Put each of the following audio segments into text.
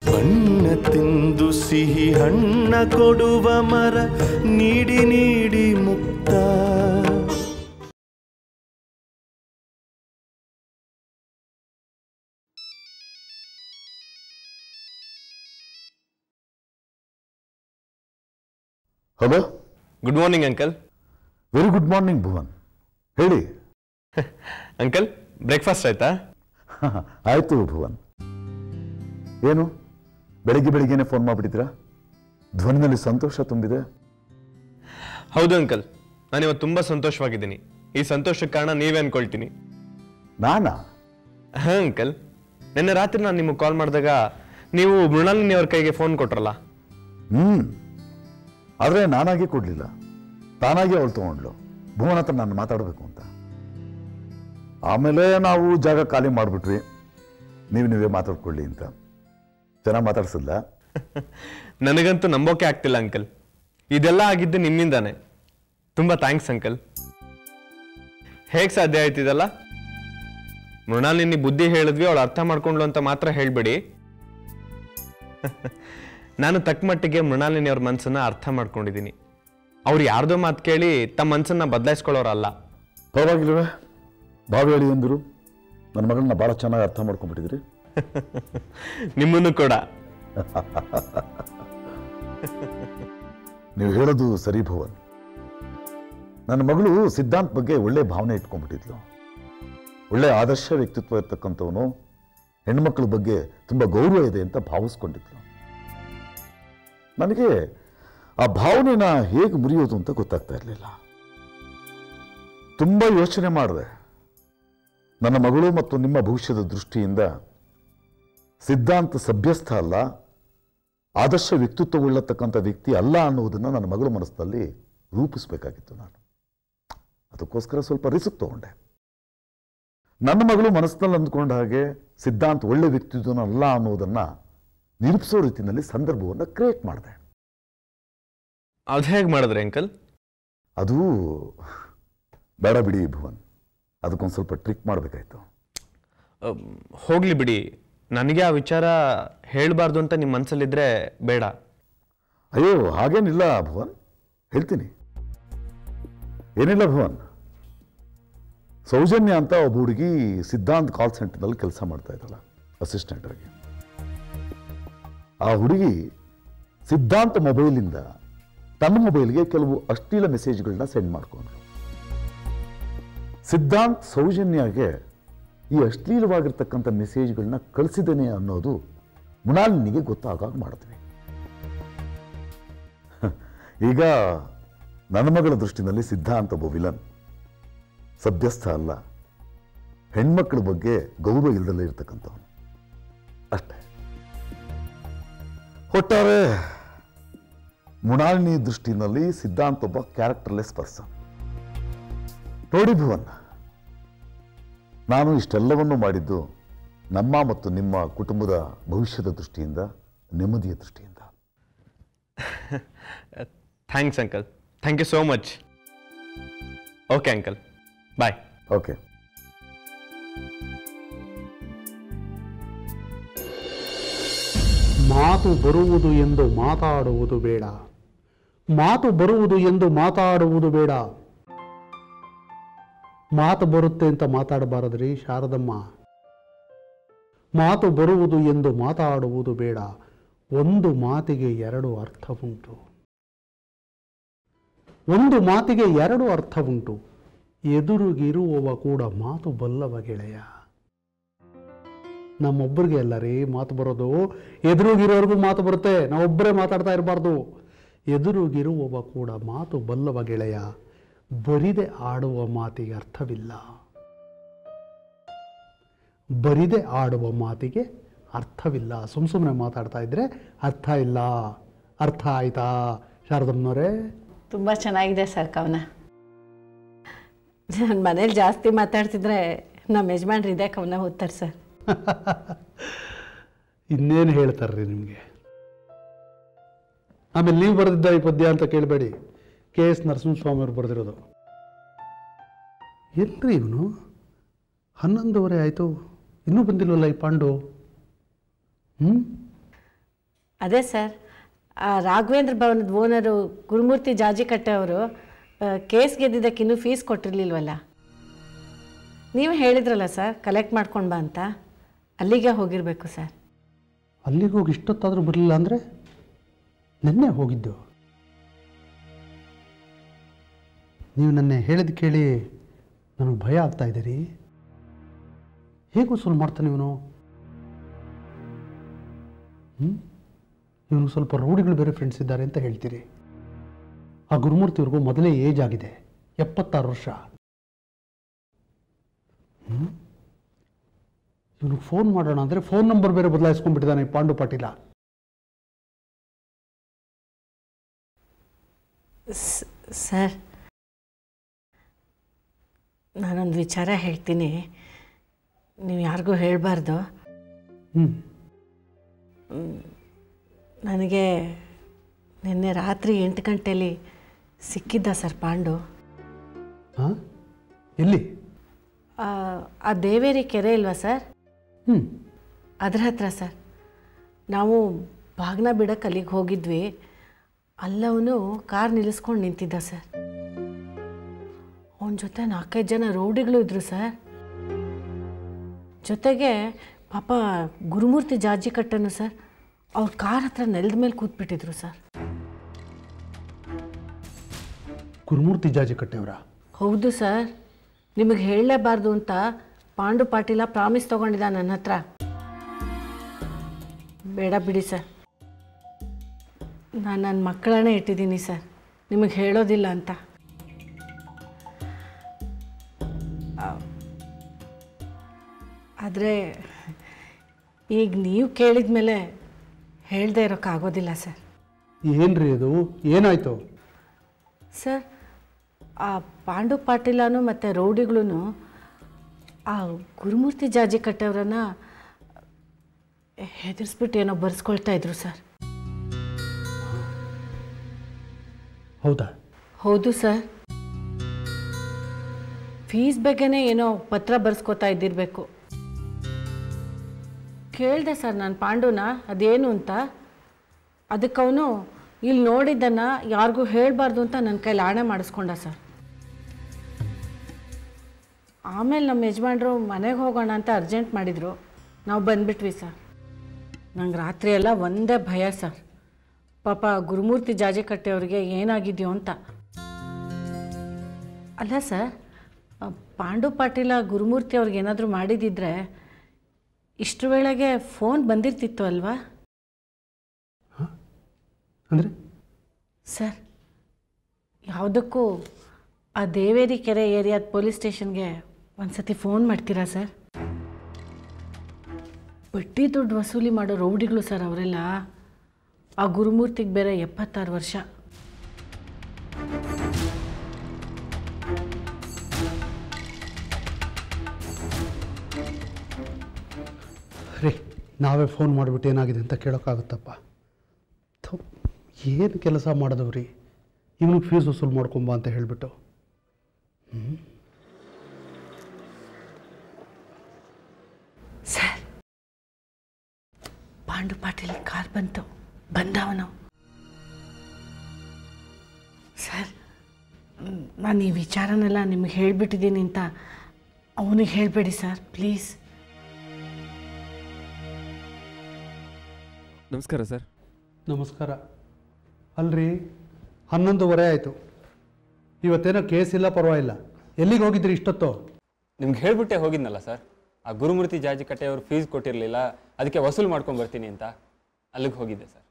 ಬಣ್ಣ ತಿಂದು ಸಿಹಿ ಹಣ್ಣ ಕೊಡುವ ಮರ ನೀಡಿ ನೀಡಿ ಮುಕ್ತ. Hello, good morning uncle. Very good morning Bhuvan, ಹೇಳಿ. ಅಂಕಲ್, ಬ್ರೇಕ್ಫಾಸ್ಟ್ ಆಯ್ತಾ? ಆಯ್ತು ಭುವನ್. ಏನು ಬೆಳಿಗ್ಗೆ ಬೆಳಿಗ್ಗೆನೆ ಫೋನ್ ಮಾಡಿಬಿಟ್ಟಿದ್ದೀರಾ? ಧ್ವನಿನಲ್ಲಿ ಸಂತೋಷ ತುಂಬಿದೆ. ಹೌದು ಅಂಕಲ್, ನಾನಿವತ್ತು ತುಂಬಾ ಸಂತೋಷವಾಗಿದ್ದೀನಿ. ಈ ಸಂತೋಷಕ್ಕೆ ಕಾರಣ ನೀವೇ ಅನ್ಕೊಳ್ತೀನಿ. ನಾನಾ? ಹಾ ಅಂಕಲ್, ನಿನ್ನೆ ರಾತ್ರಿ ನಾನು ನಿಮಗೆ ಕಾಲ್ ಮಾಡಿದಾಗ ನೀವು ಮೃಣಾಲಿನಿ ಅವ್ರ ಕೈಗೆ ಫೋನ್ ಕೊಟ್ರಲ್ಲ. ಆದರೆ ನಾನಾಗೆ ಕೊಡಲಿಲ್ಲ, ತಾನಾಗೆ ಅವಳು ತಗೊಂಡ್ಲು. ಭುವನ್ ಹತ್ರ ನಾನು ಮಾತಾಡಬೇಕು ಅಂತ. ಆಮೇಲೆ ನಾವು ಜಾಗ ಖಾಲಿ ಮಾಡಿಬಿಟ್ವಿ, ನೀವೇ ಮಾತಾಡ್ಕೊಳ್ಳಿ ಅಂತ. ಚೆನ್ನಾಗಿ ಮಾತಾಡ್ಸಿಲ್ಲ? ನನಗಂತೂ ನಂಬೋಕೆ ಆಗ್ತಿಲ್ಲ ಅಂಕಲ್. ಇದೆಲ್ಲ ಆಗಿದ್ದು ನಿಮ್ಮಿಂದಾನೆ. ತುಂಬಾ ಥ್ಯಾಂಕ್ಸ್ ಅಂಕಲ್. ಹೇಗೆ ಸಾಧ್ಯ ಆಯ್ತಿದಲ್ಲ? ಮೃಣಾಲಿನಿ ಬುದ್ಧಿ ಹೇಳಿದ್ವಿ, ಅವಳು ಅರ್ಥ ಮಾಡ್ಕೊಂಡ್ಲು ಅಂತ ಮಾತ್ರ ಹೇಳ್ಬೇಡಿ. ನಾನು ತಕ್ಕ ಮಟ್ಟಿಗೆ ಮೃಣಾಲಿನಿ ಅವ್ರ ಮನಸ್ಸನ್ನ ಅರ್ಥ ಮಾಡ್ಕೊಂಡಿದ್ದೀನಿ. ಅವ್ರು ಯಾರ್ದೋ ಮಾತು ಕೇಳಿ ತಮ್ಮ ಮನಸ್ಸನ್ನ ಬದಲಾಯಿಸ್ಕೊಳ್ಳೋರಲ್ಲ. ಪರವಾಗಿಲ್ವೇ? ಬಾವಿ ಹೇಳಿ ಅಂದರು. ನನ್ನ ಮಗಳನ್ನ ಭಾಳ ಚೆನ್ನಾಗಿ ಅರ್ಥ ಮಾಡ್ಕೊಂಡ್ಬಿಟ್ಟಿದ್ರಿ. ನಿಮ್ಮನ್ನು ಕೂಡ. ನೀವು ಹೇಳೋದು ಸರಿ ಭುವನ್. ನನ್ನ ಮಗಳು ಸಿದ್ಧಾಂತ್ ಬಗ್ಗೆ ಒಳ್ಳೆ ಭಾವನೆ ಇಟ್ಕೊಂಡ್ಬಿಟ್ಟಿದ್ಲು. ಒಳ್ಳೆ ಆದರ್ಶ ವ್ಯಕ್ತಿತ್ವ ಇರ್ತಕ್ಕಂಥವನು, ಹೆಣ್ಮಕ್ಳ ಬಗ್ಗೆ ತುಂಬ ಗೌರವ ಇದೆ ಅಂತ ಭಾವಿಸ್ಕೊಂಡಿದ್ಲು. ನನಗೆ ಆ ಭಾವನೆನ ಹೇಗೆ ಮುರಿಯೋದು ಅಂತ ಗೊತ್ತಾಗ್ತಾ ಇರಲಿಲ್ಲ. ತುಂಬ ಯೋಚನೆ ಮಾಡಿದೆ. ನನ್ನ ಮಗಳು ಮತ್ತು ನಿಮ್ಮ ಭವಿಷ್ಯದ ದೃಷ್ಟಿಯಿಂದ ಸಿದ್ಧಾಂತ ಸಭ್ಯಸ್ಥ ಅಲ್ಲ, ಆದರ್ಶ ವ್ಯಕ್ತಿತ್ವವುಳ್ಳತಕ್ಕಂಥ ವ್ಯಕ್ತಿ ಅಲ್ಲ ಅನ್ನುವುದನ್ನು ನನ್ನ ಮಗಳ ಮನಸ್ಸಿನಲ್ಲಿ ರೂಪಿಸಬೇಕಾಗಿತ್ತು ನಾನು. ಅದಕ್ಕೋಸ್ಕರ ಸ್ವಲ್ಪ ರಿಸ್ಕ್ ತಗೊಂಡೆ. ನನ್ನ ಮಗಳು ಮನಸ್ಸಿನಲ್ಲಿ ಅಂದ್ಕೊಂಡ ಹಾಗೆ ಸಿದ್ಧಾಂತ ಒಳ್ಳೆ ವ್ಯಕ್ತಿತ್ವನಲ್ಲ ಅನ್ನೋದನ್ನು ನಿರೂಪಿಸೋ ರೀತಿಯಲ್ಲಿ ಸಂದರ್ಭವನ್ನು ಕ್ರಿಯೇಟ್ ಮಾಡಿದೆ. ಅದು ಹೇಗೆ ಮಾಡಿದ್ರಿ ಅಂಕಲ್? ಅದು ಬೇಡ ಬಿಡಿ ಭುವನ್, ಅದಕ್ಕೊಂದು ಸ್ವಲ್ಪ ಟ್ರಿಕ್ ಮಾಡಬೇಕಾಯ್ತು. ಹೋಗ್ಲಿ ಬಿಡಿ, ನನಗೆ ಆ ವಿಚಾರ ಹೇಳಬಾರ್ದು ಅಂತ ನಿಮ್ಮ ಮನಸ್ಸಲ್ಲಿದ್ರೆ ಬೇಡ. ಅಯ್ಯೋ ಹಾಗೇನಿಲ್ಲ ಭುವನ್, ಹೇಳ್ತೀನಿ. ಏನಿಲ್ಲ ಭುವನ್, ಸೌಜನ್ಯ ಅಂತ ಒಬ್ಬ ಹುಡುಗಿ ಸಿದ್ಧಾಂತ್ ಕಾಲ್ ಸೆಂಟರ್ನಲ್ಲಿ ಕೆಲಸ ಮಾಡ್ತಾ ಇದ್ದಲ್ಲ, ಅಸಿಸ್ಟೆಂಟ್ ಆಗಿ. ಆ ಹುಡುಗಿ ಸಿದ್ಧಾಂತ ಮೊಬೈಲಿಂದ ತನ್ನ ಮೊಬೈಲ್ಗೆ ಕೆಲವು ಅಶ್ಲೀಲ ಮೆಸೇಜ್ಗಳನ್ನ ಸೆಂಡ್ ಮಾಡ್ಕೊಂಡ್ರು. ಸಿದ್ಧಾಂತ್ ಸೌಜನ್ಯಗೆ ಈ ಅಶ್ಲೀಲವಾಗಿರ್ತಕ್ಕಂಥ ಮೆಸೇಜ್ಗಳನ್ನ ಕಳಿಸಿದ್ದೇನೆ ಅನ್ನೋದು ಮೃಣಾಲಿನಿಗೆ ಗೊತ್ತಾಗ ಮಾಡಿದ್ವಿ. ಈಗ ನನ್ನ ಮಗಳ ದೃಷ್ಟಿನಲ್ಲಿ ಸಿದ್ಧಾಂತ ಒಬ್ಬ ವಿಲನ್, ಸಭ್ಯಸ್ಥ ಅಲ್ಲ, ಹೆಣ್ಮಕ್ಳ ಬಗ್ಗೆ ಗೌರವ ಇಲ್ಲದಲ್ಲೇ ಇರ್ತಕ್ಕಂಥವನು ಅಷ್ಟೇ. ಒಟ್ಟಾರೆ ಮೃಣಾಲಿನಿ ದೃಷ್ಟಿನಲ್ಲಿ ಸಿದ್ಧಾಂತ ಒಬ್ಬ ಕ್ಯಾರೆಕ್ಟರ್ಲೆಸ್ ಪರ್ಸನ್. ನೋಡಿ ಭುವನ್, ನಾನು ಇಷ್ಟೆಲ್ಲವನ್ನು ಮಾಡಿದ್ದು ನಮ್ಮ ಮತ್ತು ನಿಮ್ಮ ಕುಟುಂಬದ ಭವಿಷ್ಯದ ದೃಷ್ಟಿಯಿಂದ, ನೆಮ್ಮದಿಯ ದೃಷ್ಟಿಯಿಂದ. Thanks uncle, thank you so much. Okay uncle, bye. Okay. ಮಾತು ಬರುವುದು ಎಂದು ಮಾತಾಡುವುದು ಬೇಡ, ಮಾತು ಬರುವುದು ಎಂದು ಮಾತಾಡುವುದು ಬೇಡ. ಮಾತು ಬರುತ್ತೆ ಅಂತ ಮಾತಾಡಬಾರದ್ರಿ ಶಾರದಮ್ಮ. ಮಾತು ಬರುವುದು ಎಂದು ಮಾತಾಡುವುದು ಬೇಡ. ಒಂದು ಮಾತಿಗೆ ಎರಡು ಅರ್ಥ ಉಂಟು, ಒಂದು ಮಾತಿಗೆ ಎರಡು ಅರ್ಥ ಉಂಟು. ಎದುರಿಗಿರುವವ ಕೂಡ ಮಾತು ಬಲ್ಲವ ಗೆಳೆಯ. ನಮ್ಮೊಬ್ಬರಿಗೆ ಅಲ್ಲ ರೀ ಮಾತು ಬರೋದು, ಎದುರಿಗಿರೋರ್ಗೂ ಮಾತು ಬರುತ್ತೆ. ನಾವೊಬ್ಬರೇ ಮಾತಾಡ್ತಾ ಇರಬಾರ್ದು. ಎದುರಿಗಿರುವವ ಕೂಡ ಮಾತು ಬಲ್ಲವ ಗೆಳೆಯ. ಬರಿದೆ ಆಡುವ ಮಾತಿಗೆ ಅರ್ಥವಿಲ್ಲ, ಬರಿದೆ ಆಡುವ ಮಾತಿಗೆ ಅರ್ಥವಿಲ್ಲ. ಸುಮ್ಮನೆ ಮಾತಾಡ್ತಾ ಇದ್ರೆ ಅರ್ಥ ಇಲ್ಲ. ಅರ್ಥ ಆಯ್ತಾ ಶಾರದಮ್ಮನವರೇ? ತುಂಬ ಚೆನ್ನಾಗಿದೆ ಸರ್ ಕವನ. ನನ್ನ ಮನೇಲಿ ಜಾಸ್ತಿ ಮಾತಾಡ್ತಿದ್ರೆ ನಮ್ಮ ಯಜಮಾನ್ರು ಇದೇ ಕವನ ಓದ್ತಾರೆ ಸರ್. ಇನ್ನೇನು ಹೇಳ್ತಾರ್ರಿ ನಿಮಗೆ? ಆಮೇಲೆ ನೀವು ಬರೆದಿದ್ದ ಈ ಪದ್ಯ ಅಂತ ಕೇಳಬೇಡಿ, KS ನರಸಿಂಹಸ್ವಾಮಿ ಅವರು ಬರೆದಿರೋದು. ಎಲ್ರಿ ಇವನು 11:30 ಆಯಿತು, ಇನ್ನೂ ಬಂದಿಲ್ವಲ್ಲ ಈ ಪಾಂಡು? ಅದೇ ಸರ್, ಆ ರಾಘವೇಂದ್ರ ಭವನದ ಓನರು ಗುರುಮೂರ್ತಿ ಜಾಜಿಕಟ್ಟೆ ಅವರು ಕೇಸ್ ಗೆದ್ದಿದ್ದಕ್ಕೆ ಇನ್ನೂ ಫೀಸ್ ಕೊಟ್ಟಿರಲಿಲ್ವಲ್ಲ. ನೀವು ಹೇಳಿದ್ರಲ್ಲ ಸರ್, ಕಲೆಕ್ಟ್ ಮಾಡ್ಕೊಂಡು ಬಾ ಅಂತ, ಅಲ್ಲಿಗೆ ಹೋಗಿರಬೇಕು ಸರ್. ಅಲ್ಲಿಗೆ ಹೋಗಿ ಇಷ್ಟೊತ್ತಾದರೂ ಬರಲಿಲ್ಲ ಅಂದರೆ ನೆನ್ನೆ ಹೋಗಿದ್ದು. ನೀವು ನನ್ನ ಹೇಳಿದ ಕೇಳಿ ನನಗೆ ಭಯ ಆಗ್ತಾ ಇದೆ ರೀ. ಹೇಗೆ ವಸೂಲು ಮಾಡ್ತಾನೆ ಇವನು? ಇವನು ಸ್ವಲ್ಪ ರೌಡಿಗಳು ಬೇರೆ ಫ್ರೆಂಡ್ಸ್ ಇದ್ದಾರೆ ಅಂತ ಹೇಳ್ತೀರಿ. ಆ ಗುರುಮೂರ್ತಿಯವ್ರಿಗೂ ಮೊದಲೇ ಏಜ್ ಆಗಿದೆ, 76 ವರ್ಷ. ಇವನಿಗೆ ಫೋನ್ ಮಾಡೋಣ ಅಂದರೆ ಫೋನ್ ನಂಬರ್ ಬೇರೆ ಬದಲಾಯಿಸ್ಕೊಂಡ್ಬಿಟ್ಟಿದ್ದಾನೆ ಪಾಂಡು ಪಾಟೀಲ. ಸರ್, ನಾನೊಂದು ವಿಚಾರ ಹೇಳ್ತೀನಿ, ನೀವು ಯಾರಿಗೂ ಹೇಳಬಾರ್ದು. ನನಗೆ ನಿನ್ನೆ ರಾತ್ರಿ 8 ಗಂಟೆಯಲ್ಲಿ ಸಿಕ್ಕಿದ್ದ ಸರ್ ಪಾಂಡು. ಹಾಂ, ಎಲ್ಲಿ? ಆ ದೇವೇರಿ ಕೆರೆ ಇಲ್ವಾ ಸರ್, ಅದರ ಹತ್ರ ಸರ್. ನಾವು ಬಾಗ್ನ ಬಿಡಕ್ಕೆ ಅಲ್ಲಿಗೆ ಹೋಗಿದ್ವಿ. ಅಲ್ಲವನು ಕಾರ್ ನಿಲ್ಲಿಸ್ಕೊಂಡು ನಿಂತಿದ್ದ ಸರ್. ಅವನ ಜೊತೆ 4-5 ಜನ ರೌಡಿಗಳು ಇದ್ರು ಸರ್. ಜೊತೆಗೆ ಪಾಪ ಗುರುಮೂರ್ತಿ ಜಾಜಿಕಟ್ಟನು ಸರ್, ಅವ್ರ ಕಾರ್ ಹತ್ರ ನೆಲದ ಮೇಲೆ ಕೂತ್ಬಿಟ್ಟಿದ್ರು ಸರ್. ಗುರುಮೂರ್ತಿ ಜಾಜಿಕಟ್ಟೆಯವರ? ಹೌದು ಸರ್. ನಿಮಗೆ ಹೇಳಲೇಬಾರ್ದು ಅಂತ ಪಾಂಡು ಪಾಟೀಲ ಪ್ರಾಮಿಸ್ ತೊಗೊಂಡಿದ್ದ ನನ್ನ ಹತ್ರ. ಬೇಡ ಬಿಡಿ ಸರ್, ನಾನು ನನ್ನ ಮಕ್ಕಳನ್ನೇ ಇಟ್ಟಿದ್ದೀನಿ ಸರ್, ನಿಮಗೆ ಹೇಳೋದಿಲ್ಲ ಅಂತ. ಆದರೆ ಈಗ ನೀವು ಕೇಳಿದ ಮೇಲೆ ಹೇಳದೇ ಇರೋಕ್ಕಾಗೋದಿಲ್ಲ ಸರ್. ಏನ್ರಿ ಅದು? ಏನಾಯಿತು ಸರ್? ಆ ಪಾಂಡು ಪಾಟೀಲನು ಮತ್ತು ರೌಡಿಗಳು ಆ ಗುರುಮೂರ್ತಿ ಜಾಜಿಕಟ್ಟೆಯವರನ್ನ ಹೆದರ್ಸ್ಬಿಟ್ಟು ಏನೋ ಬರ್ಸ್ಕೊಳ್ತಾ ಇದ್ರು ಸರ್. ಹೌದಾ? ಹೌದು ಸರ್. ಫೀಸ್ ಬಗ್ಗೆನೇ ಏನೋ ಪತ್ರ ಬರ್ಸ್ಕೊತಾ ಇದ್ದಿರಬೇಕು. ಕೇಳಿದೆ ಸರ್ ನಾನು ಪಾಂಡುನ ಅದೇನು ಅಂತ. ಅದಕ್ಕವನು ಇಲ್ಲಿ ನೋಡಿದ್ದನ್ನು ಯಾರಿಗೂ ಹೇಳಬಾರ್ದು ಅಂತ ನನ್ನ ಕೈಲಿ ಆಣೆ ಮಾಡಿಸ್ಕೊಂಡ ಸರ್. ಆಮೇಲೆ ನಮ್ಮ ಯಜಮಾನ್ರು ಮನೆಗೆ ಹೋಗೋಣ ಅಂತ ಅರ್ಜೆಂಟ್ ಮಾಡಿದರು. ನಾವು ಬಂದುಬಿಟ್ವಿ ಸರ್. ನಂಗೆ ರಾತ್ರಿ ಎಲ್ಲ ಒಂದೇ ಭಯ ಸರ್, ಪಾಪ ಗುರುಮೂರ್ತಿ ಜಾಜಿಕಟ್ಟೆಯವ್ರಿಗೆ ಏನಾಗಿದೆಯೋ ಅಂತ. ಅಲ್ಲ ಸರ್, ಪಾಂಡು ಪಾಟೀಲ ಗುರುಮೂರ್ತಿ ಅವ್ರಿಗೆ ಏನಾದರೂ ಮಾಡಿದಿದ್ರೆ ಇಷ್ಟರ ವೇಳೆಗೆ ಫೋನ್ ಬಂದಿರ್ತಿತ್ತು ಅಲ್ವಾ? ಅಂದರೆ ಸರ್, ಯಾವುದಕ್ಕೂ ಆ ದೇವೇರಿ ಕೆರೆ ಏರಿಯಾದ ಪೊಲೀಸ್ ಸ್ಟೇಷನ್ಗೆ ಒಂದು ಸತಿ ಫೋನ್ ಮಾಡ್ತೀರಾ ಸರ್? ಬಡ್ಡಿ ದುಡ್ಡು ವಸೂಲಿ ಮಾಡೋ ರೌಡಿಗಳು ಸರ್ ಅವರೆಲ್ಲ. ಆ ಗುರುಮೂರ್ತಿಗೆ ಬೇರೆ 76 ವರ್ಷ. ರೀ, ನಾವೇ ಫೋನ್ ಮಾಡಿಬಿಟ್ಟು ಏನಾಗಿದೆ ಅಂತ ಕೇಳೋಕ್ಕಾಗುತ್ತಪ್ಪ? ಏನು ಕೆಲಸ ಮಾಡಿದವ್ರಿ, ಇವನಿಗೆ ಫೀಸ್ ವಸೂಲು ಮಾಡ್ಕೊಂಬ ಅಂತ ಹೇಳಿಬಿಟ್ಟು. ಸರ್, ಪಾಂಡು ಪಾಟೀಲ್ ಕಾರ್ ಬಂತು, ಬಂದವನು. ಸರ್, ನಾನು ಈ ವಿಚಾರನೆಲ್ಲ ನಿಮಗೆ ಹೇಳಿಬಿಟ್ಟಿದ್ದೀನಿ ಅಂತ ಅವನಿಗೆ ಹೇಳಬೇಡಿ ಸರ್, ಪ್ಲೀಸ್. ನಮಸ್ಕಾರ ಸರ್. ನಮಸ್ಕಾರ. ಅಲ್ರಿ, 11:30 ಆಯಿತು. ಇವತ್ತೇನೋ ಕೇಸ್ ಇಲ್ಲ, ಪರವಾಗಿಲ್ಲ. ಎಲ್ಲಿಗೆ ಹೋಗಿದ್ರಿ ಇಷ್ಟೊತ್ತು? ನಿಮ್ಗೆ ಹೇಳ್ಬಿಟ್ಟೆ ಹೋಗಿದ್ನಲ್ಲ ಸರ್, ಆ ಗುರುಮೂರ್ತಿ ಜಾಜಿಕಟ್ಟೆಯವರು ಫೀಸ್ ಕೊಟ್ಟಿರಲಿಲ್ಲ, ಅದಕ್ಕೆ ವಸೂಲು ಮಾಡ್ಕೊಂಡು ಬರ್ತೀನಿ ಅಂತ ಅಲ್ಲಿಗೆ ಹೋಗಿದ್ದೆ ಸರ್.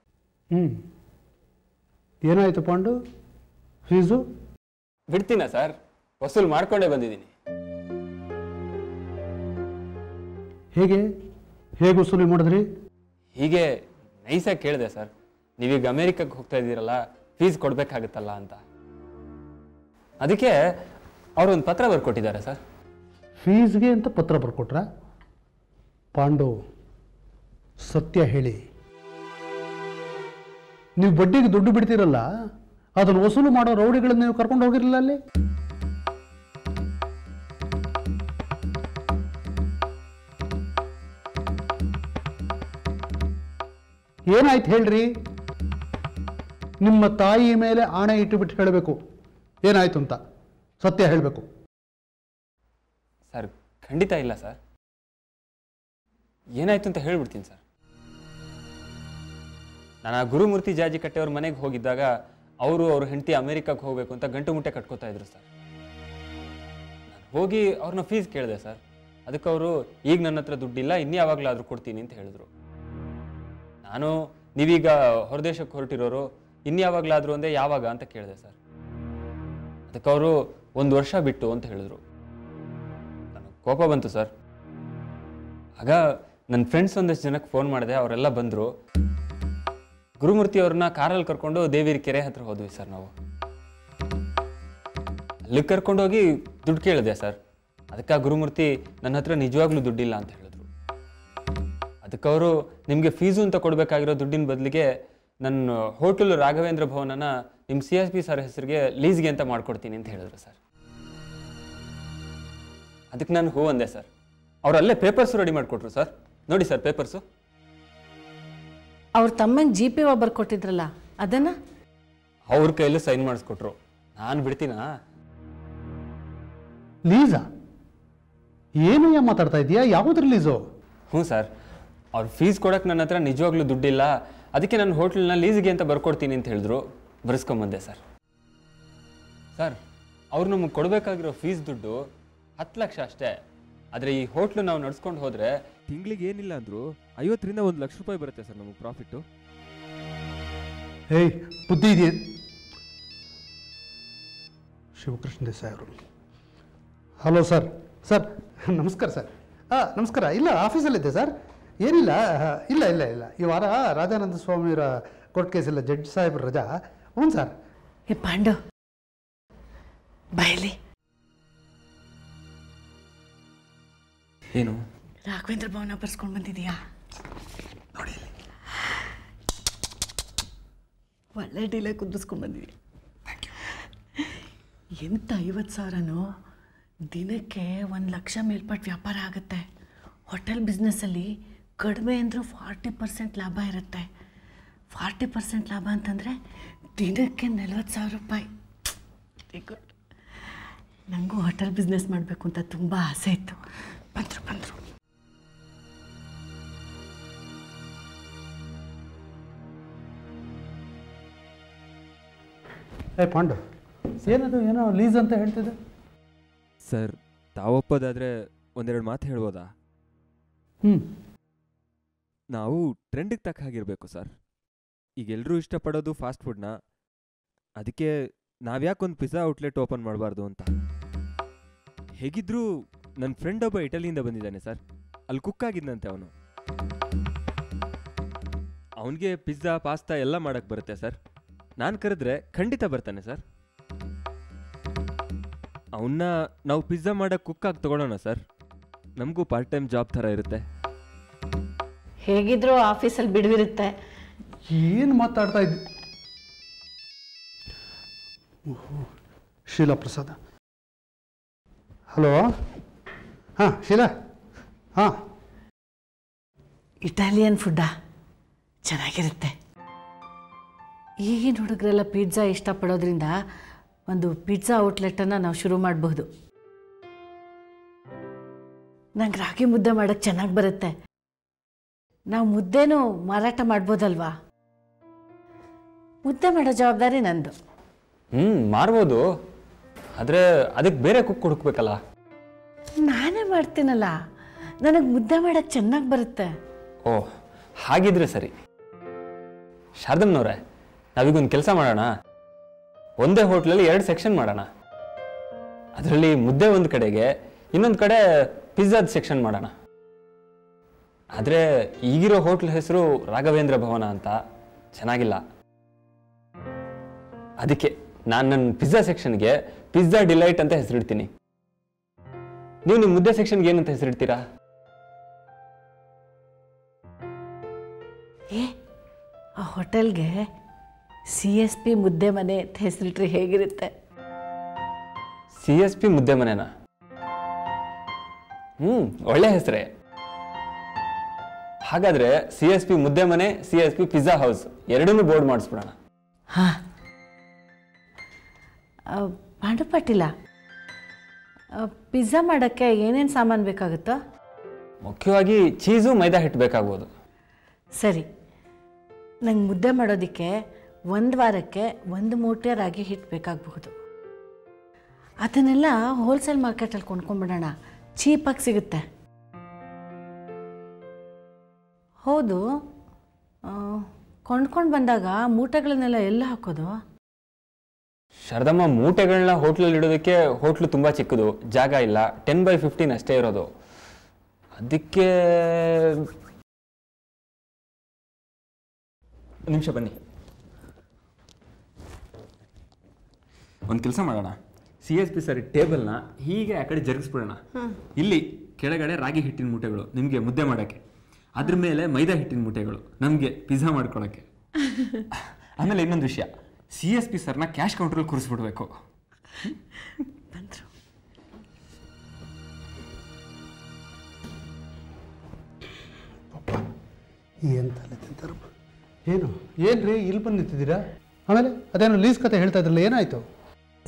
ಏನಾಯಿತು ಪಾಂಡು? ಫೀಸು ಬಿಡ್ತೀನ ಸರ್, ವಸೂಲು ಮಾಡ್ಕೊಂಡೇ ಬಂದಿದ್ದೀನಿ. ಹೇಗೆ ವಸೂಲಿ ಮಾಡಿದ್ರಿ? ಹೀಗೆ ನೈಸಾಗಿ ಕೇಳಿದೆ ಸರ್, ನೀವೀಗ ಅಮೇರಿಕಕ್ಕೆ ಹೋಗ್ತಾ ಇದ್ದೀರಲ್ಲ, ಫೀಸ್ ಕೊಡಬೇಕಾಗುತ್ತಲ್ಲ ಅಂತ. ಅದಕ್ಕೆ ಅವರೊಂದು ಪತ್ರ ಬರ್ಕೊಟ್ಟಿದ್ದಾರೆ ಸರ್. ಫೀಸ್ಗೆ ಅಂತ ಪತ್ರ ಬರ್ಕೊಟ್ರ? ಪಾಂಡು, ಸತ್ಯ ಹೇಳಿ, ನೀವು ಬಡ್ಡಿಗೆ ದುಡ್ಡು ಬಿಡ್ತೀರಲ್ಲ, ಅದನ್ನು ವಸೂಲು ಮಾಡೋ ರೌಡಿಗಳನ್ನು ನೀವು ಕರ್ಕೊಂಡು ಹೋಗಿರಲಿಲ್ಲ ಅಲ್ಲಿ? ಏನಾಯ್ತು ಹೇಳ್ರಿ? ನಿಮ್ಮ ತಾಯಿ ಮೇಲೆ ಆಣೆ ಇಟ್ಟುಬಿಟ್ಟು ಹೇಳಬೇಕು ಏನಾಯ್ತು ಅಂತ. ಸತ್ಯ ಹೇಳಬೇಕು. ಸರ್ ಖಂಡಿತ ಇಲ್ಲ ಸರ್. ಏನಾಯ್ತು ಅಂತ ಹೇಳ್ಬಿಡ್ತೀನಿ ಸರ್. ನಾನು ಆ ಗುರುಮೂರ್ತಿ ಜಾಜಿ ಕಟ್ಟೆಯವ್ರ ಮನೆಗೆ ಹೋಗಿದ್ದಾಗ ಅವ್ರ ಹೆಂಡತಿ ಅಮೆರಿಕಕ್ಕೆ ಹೋಗಬೇಕು ಅಂತ ಗಂಟು ಮುಟ್ಟೆ ಕಟ್ಕೋತಾ ಇದ್ರು ಸರ್. ನಾನು ಹೋಗಿ ಅವ್ರನ್ನ ಫೀಸ್ ಕೇಳಿದೆ ಸರ್. ಅದಕ್ಕೆ ಅವರು ಈಗ ನನ್ನ ಹತ್ರ ದುಡ್ಡಿಲ್ಲ, ಇನ್ಯಾವಾಗಲಾದರೂ ಕೊಡ್ತೀನಿ ಅಂತ ಹೇಳಿದ್ರು. ನಾನು ನೀವೀಗ ಹೊರದೇಶಕ್ಕೆ ಹೊರಟಿರೋರು, ಇನ್ಯಾವಾಗಲಾದರೂ ಅಂದೆ ಯಾವಾಗ ಅಂತ ಕೇಳಿದೆ ಸರ್. ಅದಕ್ಕೆ ಅವರು 1 ವರ್ಷ ಬಿಟ್ಟು ಅಂತ ಹೇಳಿದ್ರು. ನನಗೆ ಕೋಪ ಬಂತು ಸರ್. ಆಗ ನನ್ನ ಫ್ರೆಂಡ್ಸ್ ಒಂದಷ್ಟು ಜನಕ್ಕೆ ಫೋನ್ ಮಾಡಿದೆ, ಅವರೆಲ್ಲ ಬಂದರು. ಗುರುಮೂರ್ತಿ ಅವ್ರನ್ನ ಕಾರಲ್ಲಿ ಕರ್ಕೊಂಡು ದೇವಿರಿ ಕೆರೆ ಹತ್ರ ಹೋದ್ವಿ ಸರ್. ನಾವು ಅಲ್ಲಿಗೆ ಕರ್ಕೊಂಡೋಗಿ ದುಡ್ಡು ಕೇಳಿದೆ ಸರ್. ಅದಕ್ಕೆ ಆ ಗುರುಮೂರ್ತಿ ನನ್ನ ಹತ್ರ ನಿಜವಾಗ್ಲೂ ದುಡ್ಡಿಲ್ಲ ಅಂತ ಹೇಳಿದ್ರು. ಅದಕ್ಕೆ ಅವರು ನಿಮಗೆ ಫೀಸು ಅಂತ ಕೊಡಬೇಕಾಗಿರೋ ದುಡ್ಡಿನ ಬದಲಿಗೆ ನನ್ನ ಹೋಟೆಲ್ ರಾಘವೇಂದ್ರ ಭವನನ ನಿಮ್ಮ CSP ಸರ್ ಹೆಸರಿಗೆ ಲೀಸ್ಗೆ ಅಂತ ಮಾಡ್ಕೊಡ್ತೀನಿ ಅಂತ ಹೇಳಿದ್ರು ಸರ್. ಅದಕ್ಕೆ ನಾನು ಹೂ ಅಂದೆ ಸರ್. ಅವ್ರು ಅಲ್ಲೇ ಪೇಪರ್ಸು ರೆಡಿ ಮಾಡಿಕೊಟ್ರು ಸರ್. ನೋಡಿ ಸರ್ ಪೇಪರ್ಸು. ಅವ್ರ ತಮ್ಮಂಗೆ GP ಬರ್ಕೊಟ್ಟಿದ್ರಲ್ಲ ಅದನ್ನ ಅವ್ರ ಕೈಯಲ್ಲೂ ಸೈನ್ ಮಾಡಿಸ್ಕೊಟ್ರು. ನಾನು ಬಿಡ್ತೀನಾ? ಲೀಸಾ? ಏನು ಮಾತಾಡ್ತಾ ಇದೀಯಾ? ಯಾವುದ್ರ ಲೀಸು? ಹ್ಞೂ ಸರ್. ಅವ್ರು ಫೀಸ್ ಕೊಡೋಕೆ ನನ್ನ ಹತ್ರ ನಿಜವಾಗ್ಲೂ ದುಡ್ಡಿಲ್ಲ, ಅದಕ್ಕೆ ನನ್ನ ಹೋಟ್ಲನ್ನ ಲೀಸ್ಗೆ ಅಂತ ಬರ್ಕೊಡ್ತೀನಿ ಅಂತ ಹೇಳಿದ್ರು. ಬರ್ಸ್ಕೊಂಬಂದೆ ಸರ್. ಸರ್ ಅವ್ರು ನಮಗೆ ಕೊಡಬೇಕಾಗಿರೋ ಫೀಸ್ ದುಡ್ಡು 10 ಲಕ್ಷ ಅಷ್ಟೇ. ಆದರೆ ಈ ಹೋಟ್ಲು ನಾವು ನಡ್ಸ್ಕೊಂಡು ಹೋದರೆ ತಿಂಗಳಿಗೆ ಏನಿಲ್ಲ ಅಂದರೂ 50ರಿಂದ 1 ಲಕ್ಷ ರೂಪಾಯಿ ಬರುತ್ತೆ ಸರ್ ನಮಗೆ ಪ್ರಾಫಿಟ್ಟು. ಏಯ್, ಬುದ್ಧಿ ಇದೆಯೇ? ಶಿವಕೃಷ್ಣ ದೇಸಾಯಿ ಅವರು. Hello sir. ಸರ್ ನಮಸ್ಕಾರ ಸರ್. ನಮಸ್ಕಾರ. ಇಲ್ಲ, ಆಫೀಸಲ್ಲಿದ್ದೆ ಸರ್. ಏನಿಲ್ಲ. ಇಲ್ಲ ಇಲ್ಲ ಇಲ್ಲ ಈ ವಾರ ರಾಜಾನಂದ ಸ್ವಾಮಿಯವರ ಕೋರ್ಟ್ ಕೇಸಿಲ್ಲ, ಜಡ್ಜ್ ಸಾಹೇಬ್ರ ರಜಾ. ಹ್ಞೂ ಸರ್. ಏ ಪಾಂಡು ಬಯಲಿ. ಏನು? ರಾಘವೇಂದ್ರ ಭವನ ಬರ್ಸ್ಕೊಂಡು ಬಂದಿದೀಯಾ? ನೋಡಿ, ಒಳ್ಳೆ ಡೀಲೇ ಕುದಿಸ್ಕೊಂಡು ಬಂದಿದ್ದೀಯ. ಎಂತ 50,000ನೋ ದಿನಕ್ಕೆ 1 ಲಕ್ಷ ಮೇಲ್ಪಟ್ಟು ವ್ಯಾಪಾರ ಆಗುತ್ತೆ. ಹೋಟೆಲ್ ಬಿಸ್ನೆಸ್ಸಲ್ಲಿ ಕಡಿಮೆ ಅಂದರೂ 40% ಲಾಭ ಇರುತ್ತೆ. 40% ಲಾಭ ಅಂತಂದರೆ ದಿನಕ್ಕೆ 40,000 ರೂಪಾಯಿ. Very good. ನನಗೂ ಹೋಟೆಲ್ ಬಿಸ್ನೆಸ್ ಮಾಡಬೇಕು ಅಂತ ತುಂಬ ಆಸೆ ಇತ್ತು. ಬಂದರು. ಏ ಪಾಂಡು, ಏನದು ಏನೋ ಲೀಸ್ ಅಂತ ಹೇಳ್ತಿದ್ದೆ? ಸರ್ ತಾವೊಪ್ಪೋದಾದರೆ ಒಂದೆರಡು ಮಾತು ಹೇಳ್ಬೋದಾ? ನಾವು ಟ್ರೆಂಡಿಗೆ ತಕ್ಕ ಹಾಗಿರಬೇಕು ಸರ್. ಈಗ ಎಲ್ಲರೂ ಇಷ್ಟಪಡೋದು ಫಾಸ್ಟ್ ಫುಡ್ನ, ಅದಕ್ಕೆ ನಾವ್ಯಾಕೊಂದು ಪಿಜ್ಜಾ ಔಟ್ಲೆಟ್ ಓಪನ್ ಮಾಡಬಾರ್ದು ಅಂತ. ಹೇಗಿದ್ರೂ ನನ್ನ ಫ್ರೆಂಡ್ ಒಬ್ಬ ಇಟಲಿಯಿಂದ ಬಂದಿದ್ದಾನೆ ಸರ್. ಅಲ್ಲಿ ಕುಕ್ ಆಗಿದ್ದಂತೆ ಅವನು. ಅವನಿಗೆ ಪಿಜ್ಜಾ ಪಾಸ್ತಾ ಎಲ್ಲ ಮಾಡೋಕ್ಕೆ ಬರುತ್ತೆ ಸರ್. ನಾನು ಕರೆದ್ರೆ ಖಂಡಿತ ಬರ್ತಾನೆ ಸರ್. ಅವನ್ನ ನಾವು ಪಿಜ್ಜಾ ಮಾಡೋಕ್ಕೆ ಕುಕ್ಕಾಗಿ ತೊಗೊಳೋಣ ಸರ್. ನಮಗೂ ಪಾರ್ಟ್ ಟೈಮ್ ಜಾಬ್ ಥರ ಇರುತ್ತೆ. ಹೇಗಿದ್ರೂ ಆಫೀಸಲ್ಲಿ ಬಿಡುವಿರುತ್ತೆ. ಏನು ಮಾತಾಡ್ತಾ ಇದ್ದಿ? ಶೀಲಾ ಪ್ರಸಾದ. ಹಲೋ. ಹಾಂ ಶೀಲಾ. ಹಾಂ, ಇಟಾಲಿಯನ್ ಫುಡ್ಡಾ? ಚೆನ್ನಾಗಿರುತ್ತೆ. ಈಗಿನ ಹುಡುಗರೆಲ್ಲ ಪಿಜ್ಜಾ ಇಷ್ಟಪಡೋದ್ರಿಂದ ಒಂದು ಪಿಜ್ಜಾ ಔಟ್ಲೆಟನ್ನು ನಾವು ಶುರು ಮಾಡಬಹುದು. ನಂಗೆ ರಾಗಿ ಮುದ್ದೆ ಮಾಡೋಕ್ಕೆ ಚೆನ್ನಾಗಿ ಬರುತ್ತೆ. ನಾವು ಮುದ್ದೆನೂ ಮಾರಾಟ ಮಾಡ್ಬೋದಲ್ವಾ? ಮುದ್ದೆ ಮಾಡೋ ಜವಾಬ್ದಾರಿ ನಂದು. ಮಾಡ್ಬೋದು, ಆದರೆ ಅದಕ್ಕೆ ಬೇರೆ ಕುಕ್ ಹುಡುಕ್ಬೇಕಲ್ಲ. ನಾನೇ ಮಾಡ್ತೀನಲ್ಲ, ನನಗೆ ಮುದ್ದೆ ಮಾಡೋಕ್ಕೆ ಚೆನ್ನಾಗಿ ಬರುತ್ತೆ. ಓಹ್, ಹಾಗಿದ್ರೆ ಸರಿ. ಶಾರದಮ್ಮನವ್ರೆ, ನಾವೀಗೊಂದು ಕೆಲಸ ಮಾಡೋಣ. ಒಂದೇ ಹೋಟ್ಲಲ್ಲಿ 2 ಸೆಕ್ಷನ್ ಮಾಡೋಣ. ಅದರಲ್ಲಿ ಮುದ್ದೆ ಒಂದು ಕಡೆಗೆ, ಇನ್ನೊಂದು ಕಡೆ ಪಿಜ್ಜಾದ ಸೆಕ್ಷನ್ ಮಾಡೋಣ. ಆದರೆ ಈಗಿರೋ ಹೋಟ್ಲ್ ಹೆಸರು ರಾಘವೇಂದ್ರ ಭವನ ಅಂತ ಚೆನ್ನಾಗಿಲ್ಲ. ಅದಕ್ಕೆ ನಾನು ನನ್ನ ಪಿಜ್ಜಾ ಸೆಕ್ಷನ್ಗೆ ಪಿಜ್ಜಾ ಡಿಲೈಟ್ ಅಂತ ಹೆಸರಿಡ್ತೀನಿ. ನೀವು ನಿಮ್ಮ ಮುದ್ದೆ ಸೆಕ್ಷನ್ಗೆ ಏನಂತ ಹೆಸರಿಡ್ತೀರಾ? ಆ ಹೋಟೆಲ್ಗೆ CSP ಮುದ್ದೆ ಮನೆ ಅಂತ ಹೆಸರಿಟ್ರೆ ಹೇಗಿರುತ್ತೆ? CSP ಮುದ್ದೆ ಮನೆನಾ? ಒಳ್ಳೆ ಹೆಸರೇ. ಹಾಗಾದರೆ CSP ಮುದ್ದೆ ಮನೆ, CSP ಪಿಜ್ಜಾ ಹೌಸ್ ಎರಡನ್ನೂ ಬೋರ್ಡ್ ಮಾಡಿಸ್ಬಿಡೋಣ. ಹಾಂ, ಪಾಂಡು ಪಾಟೀಲ, ಪಿಜ್ಜಾ ಮಾಡೋಕ್ಕೆ ಏನೇನು ಸಾಮಾನು ಬೇಕಾಗುತ್ತೋ? ಮುಖ್ಯವಾಗಿ ಚೀಸು, ಮೈದಾ ಹಿಟ್ಟು ಬೇಕಾಗ್ಬೋದು. ಸರಿ, ನಂಗೆ ಮುದ್ದೆ ಮಾಡೋದಕ್ಕೆ 1 ವಾರಕ್ಕೆ 1 ಮೂಟೆ ರಾಗಿ ಹಿಟ್ಟು ಬೇಕಾಗಬಹುದು. ಅದನ್ನೆಲ್ಲ ಹೋಲ್ಸೇಲ್ ಮಾರ್ಕೆಟಲ್ಲಿ ಕೊಂಡ್ಕೊಂಡ್ಬಿಡೋಣ, ಚೀಪಾಗಿ ಸಿಗುತ್ತೆ. ಹೌದು, ಕೊಂಡ್ಕೊಂಡು ಬಂದಾಗ ಮೂಟೆಗಳನ್ನೆಲ್ಲ ಎಲ್ಲ ಹಾಕೋದು? ಶಾರದಮ್ಮ, ಮೂಟೆಗಳನ್ನ ಹೋಟ್ಲಲ್ಲಿ ಇಡೋದಕ್ಕೆ ಹೋಟ್ಲು ತುಂಬ ಚಿಕ್ಕದು, ಜಾಗ ಇಲ್ಲ, 10x15 ಅಷ್ಟೇ ಇರೋದು. ಅದಕ್ಕೆ ನಿಮಿಷ ಬನ್ನಿ, ಒಂದು ಕೆಲಸ ಮಾಡೋಣ. CSP ಸರಿ ಟೇಬಲ್ನ ಹೀಗೆ ಆ ಕಡೆ ಜರುಗಿಸ್ಬಿಡೋಣ. ಇಲ್ಲಿ ಕೆಳಗಡೆ ರಾಗಿ ಹಿಟ್ಟಿನ ಮೂಟೆಗಳು ನಿಮಗೆ ಮುದ್ದೆ ಮಾಡೋಕ್ಕೆ, ಅದ್ರ ಮೇಲೆ ಮೈದಾ ಹಿಟ್ಟಿನ ಮೂಟೆಗಳು ನಮಗೆ ಪಿಜ್ಜಾ ಮಾಡ್ಕೊಳಕ್ಕೆ. ಆಮೇಲೆ ಇನ್ನೊಂದು ವಿಷಯ, CSP ಸರ್ನ ಕ್ಯಾಶ್ ಕೌಂಟ್ರಲ್ಲಿ ಕೂರಿಸ್ಬಿಡ್ಬೇಕು. ಏನು ತಲೆ ತಿಂತಾರಪ್ಪ. ಏನು ರೀ ಇಲ್ಲಿ ಬಂದು ನಿಂತಿದ್ದೀರಾ? ಆಮೇಲೆ ಅದೇನೋ ಲೀಸ್ ಕತೆ ಹೇಳ್ತಾ ಇದ್ರಲ್ಲ, ಏನಾಯಿತು?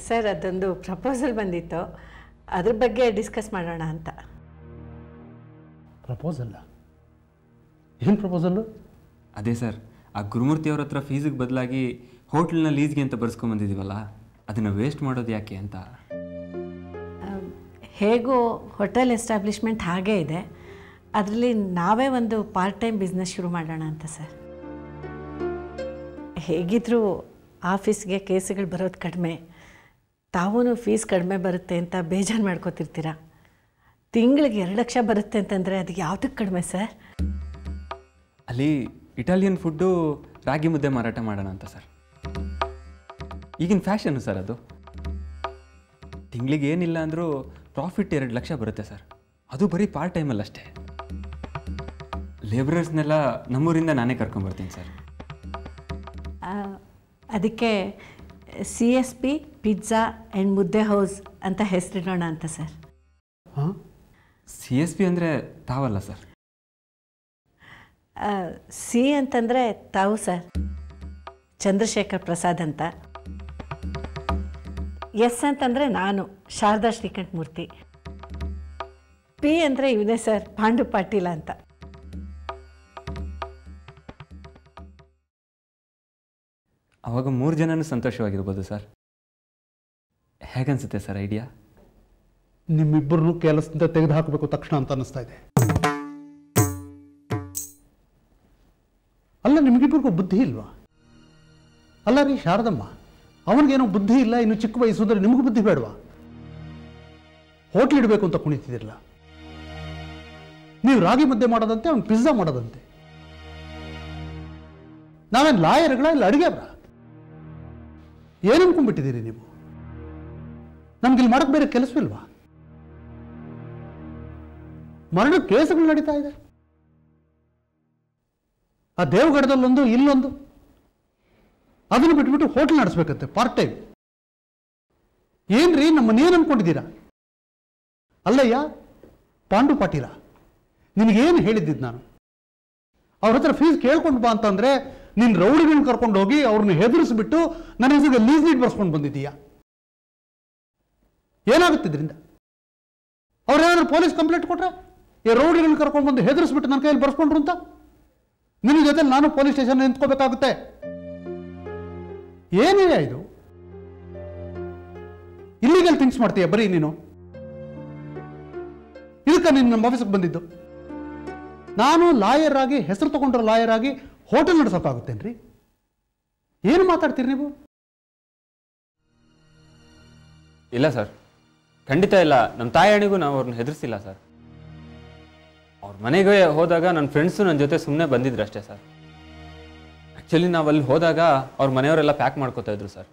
ಸರ್, ಅದೊಂದು ಪ್ರಪೋಸಲ್ ಬಂದಿತ್ತು, ಅದ್ರ ಬಗ್ಗೆ ಡಿಸ್ಕಸ್ ಮಾಡೋಣ ಅಂತ. ಪ್ರಪೋಸಲ್ಲ? ಏನು ಪ್ರಪೋಸಲ್ಲು? ಅದೇ ಸರ್, ಆ ಗುರುಮೂರ್ತಿ ಅವ್ರ ಹತ್ರ ಫೀಸಿಗೆ ಬದಲಾಗಿ ಹೋಟ್ಲನ್ನ ಲೀಸ್ಗೆ ಅಂತ ಬರ್ಸ್ಕೊಂಬಂದಿದ್ದೀವಲ್ಲ, ಅದನ್ನು ವೇಸ್ಟ್ ಮಾಡೋದು ಯಾಕೆ ಅಂತ. ಹೇಗೂ ಹೋಟೆಲ್ ಎಸ್ಟಾಬ್ಲಿಷ್ಮೆಂಟ್ ಹಾಗೇ ಇದೆ, ಅದರಲ್ಲಿ ನಾವೇ ಒಂದು ಪಾರ್ಟ್ ಟೈಮ್ ಬಿಸ್ನೆಸ್ ಶುರು ಮಾಡೋಣ ಅಂತ ಸರ್. ಹೇಗಿದ್ದರೂ ಆಫೀಸ್ಗೆ ಕೇಸುಗಳು ಬರೋದು ಕಡಿಮೆ, ತಾವೂ ಫೀಸ್ ಕಡಿಮೆ ಬರುತ್ತೆ ಅಂತ ಬೇಜಾರು ಮಾಡ್ಕೋತಿರ್ತೀರ. ತಿಂಗಳಿಗೆ 2 ಲಕ್ಷ ಬರುತ್ತೆ ಅಂತಂದರೆ ಅದು ಯಾವುದಕ್ಕೆ ಕಡಿಮೆ ಸರ್? ಅಲ್ಲಿ ಇಟಾಲಿಯನ್ ಫುಡ್ಡು, ರಾಗಿ ಮುದ್ದೆ ಮಾರಾಟ ಮಾಡೋಣ ಅಂತ ಸರ್. ಈಗಿನ ಫ್ಯಾಷನ್ನು ಸರ್ ಅದು. ತಿಂಗಳಿಗೆ ಏನಿಲ್ಲ ಅಂದರೂ ಪ್ರಾಫಿಟ್ 2 ಲಕ್ಷ ಬರುತ್ತೆ ಸರ್. ಅದು ಬರೀ ಪಾರ್ಟ್ ಟೈಮಲ್ಲಿ ಅಷ್ಟೇ. ಲೇಬರರ್ಸ್ನೆಲ್ಲ ನಮ್ಮೂರಿಂದ ನಾನೇ ಕರ್ಕೊಂಬರ್ತೀನಿ ಸರ್. ಅದಕ್ಕೆ CSP ಪಿಜ್ಜಾ ಆ್ಯಂಡ್ ಮುದ್ದೆ ಹೌಸ್ ಅಂತ ಹೆಸರಿಡೋಣ ಅಂತ ಸರ್. ಹಾಂ, CSP ಅಂದರೆ ತಾವಲ್ಲ ಸರ್. ಸಿ ಅಂತಂದರೆ ತಾವು ಸರ್, ಚಂದ್ರಶೇಖರ್ ಪ್ರಸಾದ್ ಅಂತ. ಎಸ್ ಅಂತಂದರೆ ನಾನು, ಶಾರದಾ ಶ್ರೀಕಂಠ ಮೂರ್ತಿ. ಪಿ ಅಂದರೆ ಇವನೇ ಸರ್, ಪಾಂಡು ಪಾಟೀಲ ಅಂತ. ಅವಾಗ 3 ಜನನೂ ಸಂತೋಷವಾಗಿರ್ಬೋದು ಸರ್. ಹೇಗನ್ಸುತ್ತೆ ಸರ್ ಐಡಿಯಾ? ನಿಮ್ಮಿಬ್ಬರನ್ನು ಕೆಲಸದಿಂದ ತೆಗೆದು ಹಾಕಬೇಕು ತಕ್ಷಣ ಅಂತ ಅನ್ನಿಸ್ತಾ ಇದೆ. ಅಲ್ಲ, ನಿಮಗಿಬ್ಬರಿಗೂ ಬುದ್ಧಿ ಇಲ್ವಾ? ಅಲ್ಲ ರೀ ಶಾರದಮ್ಮ, ಅವನಿಗೇನೋ ಬುದ್ಧಿ ಇಲ್ಲ, ಇನ್ನು ಚಿಕ್ಕ ವಯಸ್ಸು ಅಂದರೆ ನಿಮಗೂ ಬುದ್ಧಿ ಬೇಡವಾ? ಹೋಟ್ಲ್ ಇಡಬೇಕು ಅಂತ ಕುಣಿತಿದ್ದಿರಲ್ಲ ನೀವು. ರಾಗಿ ಮುದ್ದೆ ಮಾಡೋದಂತೆ, ಅವ್ನು ಪಿಜ್ಜಾ ಮಾಡೋದಂತೆ. ನಾವೇನು ಲಾಯರ್ಗಳ ಇಲ್ಲ ಅಡುಗೆವ್ರ? ಏನು ಅನ್ಕೊಂಡ್ಬಿಟ್ಟಿದ್ದೀರಿ ನೀವು? ನಮ್ಗಿಲ್ಲಿ ಮಾಡೋಕ್ಕೆ ಬೇರೆ ಕೆಲಸವಿಲ್ವಾ? ಮರಣ ಕೇಸುಗಳು ನಡೀತಾ ಇದೆ, ಆ ದೇವಗಢದಲ್ಲೊಂದು, ಇಲ್ಲೊಂದು. ಅದನ್ನು ಬಿಟ್ಬಿಟ್ಟು ಹೋಟೆಲ್ ನಡೆಸ್ಬೇಕಂತೆ ಪಾರ್ಟ್ ಟೈಮ್. ಏನ್ರಿ ನಮ್ಮನ್ನೇನು ಅನ್ಕೊಂಡಿದ್ದೀರಾ? ಅಲ್ಲಯ್ಯ ಪಾಂಡು ಪಾಟೀಲ, ನಿನಗೇನು ಹೇಳಿದ್ದಿದ್ದು ನಾನು? ಅವ್ರ ಹತ್ರ ಫೀಸ್ ಕೇಳ್ಕೊಂಡು ಬಾ ಅಂತಂದ್ರೆ ನೀನು ರೌಡಿಗಳನ್ನ ಕರ್ಕೊಂಡು ಹೋಗಿ ಅವ್ರನ್ನ ಹೆದರಿಸ್ಬಿಟ್ಟು ನನ್ನ ಹೆಸರಿಗೆ ಲೀಸ್ ಡೀಡ್ ಬರ್ಸ್ಕೊಂಡು ಬಂದಿದ್ದೀಯಾ. ಏನಾಗುತ್ತಿದ್ರಿಂದ? ಅವ್ರು ಏನಾದ್ರು ಪೊಲೀಸ್ ಕಂಪ್ಲೇಂಟ್ ಕೊಟ್ರೆ, ಈ ರೌಡಿಗಳನ್ನ ಕರ್ಕೊಂಡು ಬಂದು ಹೆದರಿಸ್ಬಿಟ್ಟು ನನ್ನ ಕೈಯಲ್ಲಿ ಬರ್ಸ್ಕೊಂಡ್ರು ಅಂತ ನಿನ್ನ ಜೊತೆ ನಾನು ಪೊಲೀಸ್ ಸ್ಟೇಷನ್ ನಿಂತ್ಕೋಬೇಕಾಗುತ್ತೆ. ಏನೇ ಇದು? ಇಲ್ಲಿಗಲ್ ಥಿಂಗ್ಸ್ ಮಾಡ್ತೀಯ ಬರೀ ನೀನು. ಇದಕ್ಕೆ ನೀನು ನಮ್ಮ ಆಫೀಸಿಗೆ ಬಂದಿದ್ದು. ನಾನು ಲಾಯರ್ ಆಗಿ, ಹೆಸರು ತಗೊಂಡ್ರ ಲಾಯರ್ ಆಗಿ ಹೋಟೆಲ್ ನಡೆಸೋಕ್ಕಾಗುತ್ತೇನ್ರಿ? ಏನು ಮಾತಾಡ್ತೀರಿ ನೀವು? ಇಲ್ಲ ಸರ್, ಖಂಡಿತ ಇಲ್ಲ. ನಮ್ಮ ತಾಯಿಯಣಿಗೂ ನಾವು ಅವ್ರನ್ನ ಹೆದರ್ಸಿಲ್ಲ ಸರ್. ಅವ್ರ ಮನೆಗೆ ಹೋದಾಗ ನನ್ನ ಫ್ರೆಂಡ್ಸು ನನ್ನ ಜೊತೆ ಸುಮ್ಮನೆ ಬಂದಿದ್ರು ಅಷ್ಟೇ ಸರ್. ಆ್ಯಕ್ಚುಲಿ ನಾವು ಅಲ್ಲಿ ಹೋದಾಗ ಅವ್ರ ಮನೆಯವರೆಲ್ಲ ಪ್ಯಾಕ್ ಮಾಡ್ಕೋತಾ ಇದ್ರು ಸರ್.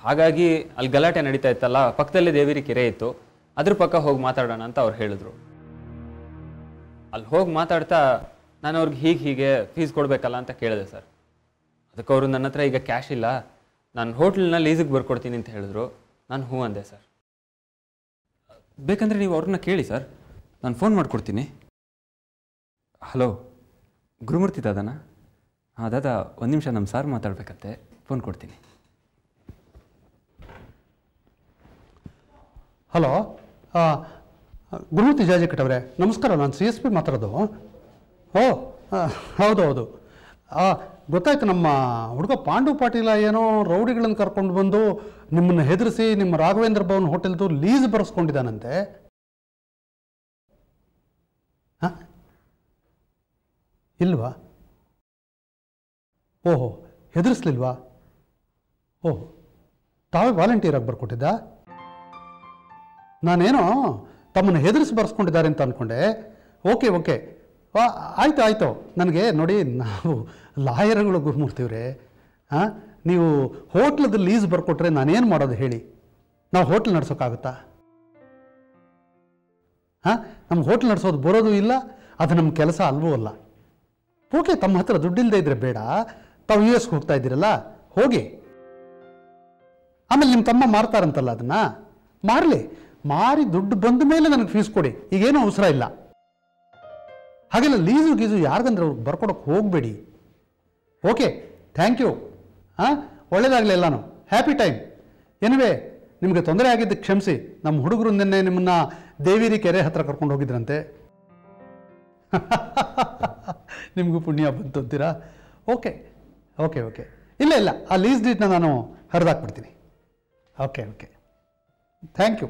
ಹಾಗಾಗಿ ಅಲ್ಲಿ ಗಲಾಟೆ ನಡೀತಾ ಇತ್ತಲ್ಲ, ಪಕ್ಕದಲ್ಲೇ ದೇವಿರಿ ಕೆರೆ ಇತ್ತು, ಅದ್ರ ಪಕ್ಕ ಹೋಗಿ ಮಾತಾಡೋಣ ಅಂತ ಅವ್ರು ಹೇಳಿದ್ರು. ಅಲ್ಲಿ ಹೋಗಿ ಮಾತಾಡ್ತಾ ನಾನು ಅವ್ರಿಗೆ ಹೀಗೆ ಫೀಸ್ ಕೊಡಬೇಕಲ್ಲ ಅಂತ ಕೇಳಿದೆ ಸರ್. ಅದಕ್ಕೆ ಅವರು ನನ್ನ ಹತ್ರ ಈಗ ಕ್ಯಾಶ್ ಇಲ್ಲ, ನಾನು ಹೋಟ್ಲನ್ನ ಲೀಸಿಗೆ ಬರ್ಕೊಡ್ತೀನಿ ಅಂತ ಹೇಳಿದ್ರು. ನಾನು ಹ್ಞೂ ಅಂದೆ ಸರ್. ಬೇಕಂದರೆ ನೀವು ಅವ್ರನ್ನ ಕೇಳಿ ಸರ್, ನಾನು ಫೋನ್ ಮಾಡಿಕೊಡ್ತೀನಿ. ಹಲೋ. ಗುರುಮೂರ್ತಿ ದಾದಾನಾ? ಹಾಂ ದಾದಾ, ಒಂದು ನಿಮಿಷ ನಮ್ಮ ಸಾರ್ ಮಾತಾಡ್ಬೇಕತ್ತೆ, ಫೋನ್ ಕೊಡ್ತೀನಿ. ಹಲೋ, ಗುರುಮೂರ್ತಿ ಜಾಜಿಕಟ್ಟೆ ಅವರೇ ನಮಸ್ಕಾರ. ನಾನು CSP ಮಾತಾಡೋದು. ಓ ಹೌದು ಹೌದು, ಗೊತ್ತಾಯ್ತು. ನಮ್ಮ ಹುಡುಗ ಪಾಂಡು ಪಾಟೀಲ ಏನೋ ರೌಡಿಗಳನ್ನು ಕರ್ಕೊಂಡು ಬಂದು ನಿಮ್ಮನ್ನು ಹೆದರಿಸಿ ನಿಮ್ಮ ರಾಘವೇಂದ್ರ ಭವನ್ ಹೋಟೆಲ್ದು ಲೀಸ್ ಬರೆಸ್ಕೊಂಡಿದ್ದಾನಂತೆ. ಹಾಂ, ಇಲ್ವಾ? ಓಹೋ, ಹೆದರಿಸ್ಲಿಲ್ವಾ? ಓಹ್, ತಾವೇ ವಾಲಂಟಿಯರಾಗಿ ಬರ್ಕೊಟ್ಟಿದ್ದ? ನಾನೇನೋ ತಮ್ಮನ್ನು ಹೆದರಿಸಿ ಬರ್ಸ್ಕೊಂಡಿದ್ದಾರೆ ಅಂತ ಅಂದ್ಕೊಂಡೆ. ಓಕೆ ಓಕೆ, ಆಯಿತು ಆಯಿತು. ನನಗೆ ನೋಡಿ, ನಾವು ಲಾಯರ್ಗಳು ಗುರುಮೂರ್ತಿವ್ರೆ. ಹಾಂ, ನೀವು ಹೋಟ್ಲದ ಲೀಸ್ ಬರ್ಕೊಟ್ರೆ ನಾನೇನು ಮಾಡೋದು ಹೇಳಿ? ನಾವು ಹೋಟ್ಲ್ ನಡೆಸೋಕ್ಕಾಗುತ್ತಾ? ಹಾಂ, ನಮ್ಮ ಹೋಟ್ಲ್ ನಡೆಸೋದು ಬರೋದು ಇಲ್ಲ, ಅದು ನಮ್ಮ ಕೆಲಸ ಅಲ್ವೂ ಅಲ್ಲ. ಓಕೆ, ತಮ್ಮ ಹತ್ರ ದುಡ್ಡಿಲ್ಲದೆ ಇದ್ರೆ ಬೇಡ, ತಾವು US ಹೋಗ್ತಾ ಇದ್ದೀರಲ್ಲ, ಹೋಗಿ. ಆಮೇಲೆ ನಿಮ್ಮ ತಮ್ಮ ಮಾರ್ತಾರಂತಲ್ಲ, ಅದನ್ನು ಮಾರಲಿ. ಮಾರಿ ದುಡ್ಡು ಬಂದ ಮೇಲೆ ನನಗೆ ಫೀಸ್ ಕೊಡಿ, ಈಗೇನೂ ಅವಸರ ಇಲ್ಲ. ಹಾಗೆಲ್ಲ ಲೀಸು ಗೀಸು ಯಾರಿಗಂದ್ರೆ ಅವ್ರಿಗೆ ಬರ್ಕೊಡೋಕೆ ಹೋಗಬೇಡಿ. Okay, thank you. ಹಾಂ, ಒಳ್ಳೇದಾಗಲಿ ಎಲ್ಲನೂ. Happy time. ಎನಿವೆ, ನಿಮಗೆ ತೊಂದರೆ ಆಗಿದ್ದಕ್ಕೆ ಕ್ಷಮಿಸಿ. ನಮ್ಮ ಹುಡುಗರು ನಿನ್ನೆ ನಿಮ್ಮನ್ನು ದೇವಿರಿ ಕೆರೆ ಹತ್ರ ಕರ್ಕೊಂಡು ಹೋಗಿದ್ರಂತೆ. ನಿಮಗೂ ಪುಣ್ಯ ಬಂತು ಅಂತೀರಾ? ಓಕೆ ಓಕೆ ಓಕೆ, ಇಲ್ಲ ಇಲ್ಲ, ಆ ಲೀಸ್ ಡೇಟ್ನ ನಾನು ಹರಿದಾಕ್ಬಿಡ್ತೀನಿ. Okay okay, thank you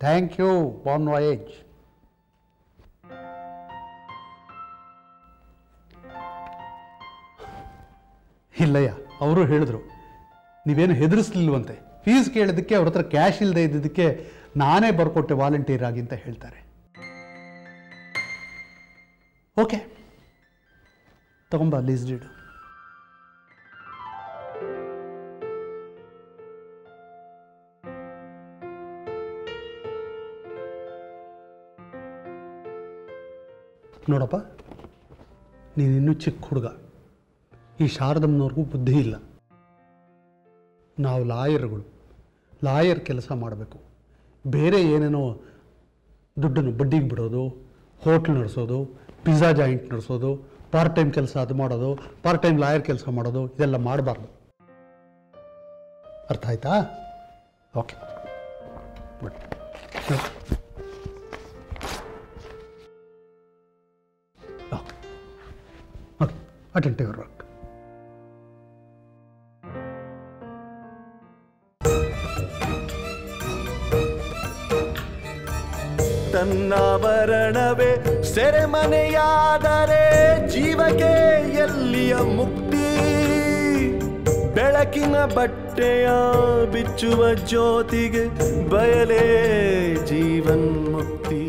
thank you. Bon voyage. ಇಲ್ಲಯ್ಯ, ಅವರು ಹೇಳಿದ್ರು ನೀವೇನು ಹೆದರಿಸ್ಲಿಲ್ವಂತೆ. ಫೀಸ್ ಕೇಳಿದ್ದಕ್ಕೆ ಅವ್ರ ಹತ್ರ ಕ್ಯಾಶ್ ಇಲ್ಲದೆ ಇದ್ದಿದ್ದಕ್ಕೆ ನಾನೇ ಬರ್ಕೊಟ್ಟೆ ವಾಲಂಟಿಯರ್ ಆಗಿ ಅಂತ ಹೇಳ್ತಾರೆ. ಓಕೆ, ತಗೊಂಬ ಲೀಸ್ ಡೀಡು. ನೋಡಪ್ಪ, ನೀನಿನ್ನೂ ಚಿಕ್ಕ ಹುಡುಗ. ಈ ಶಾರದಮ್ಮನವ್ರಿಗೂ ಬುದ್ಧಿ ಇಲ್ಲ. ನಾವು ಲಾಯರ್ ಕೆಲಸ ಮಾಡಬೇಕು. ಬೇರೆ ಏನೇನೋ ದುಡ್ಡನ್ನು ಬಡ್ಡಿಗೆ ಬಿಡೋದು, ಹೋಟ್ಲ್ ನಡೆಸೋದು, ಪಿಜ್ಜಾ ಜಾಯಿಂಟ್ ನಡೆಸೋದು, ಪಾರ್ಟ್ ಟೈಮ್ ಕೆಲಸ ಅದು ಮಾಡೋದು, ಪಾರ್ಟ್ ಟೈಮ್ ಲಾಯರ್ ಕೆಲಸ ಮಾಡೋದು, ಇದೆಲ್ಲ ಮಾಡಬಾರ್ದು. ಅರ್ಥ ಆಯ್ತಾ? Okay, good. Okay, attend to your work. ತನ್ನಾವರಣವೇ ಸೆರೆಮನೆಯಾದರೆ ಜೀವಕ್ಕೆ ಎಲ್ಲಿಯ ಮುಕ್ತಿ? ಬೆಳಕಿನ ಬಟ್ಟೆಯ ಬಿಚ್ಚುವ ಜ್ಯೋತಿಗೆ ಬಯಲೇ ಜೀವನ್ಮುಕ್ತಿ.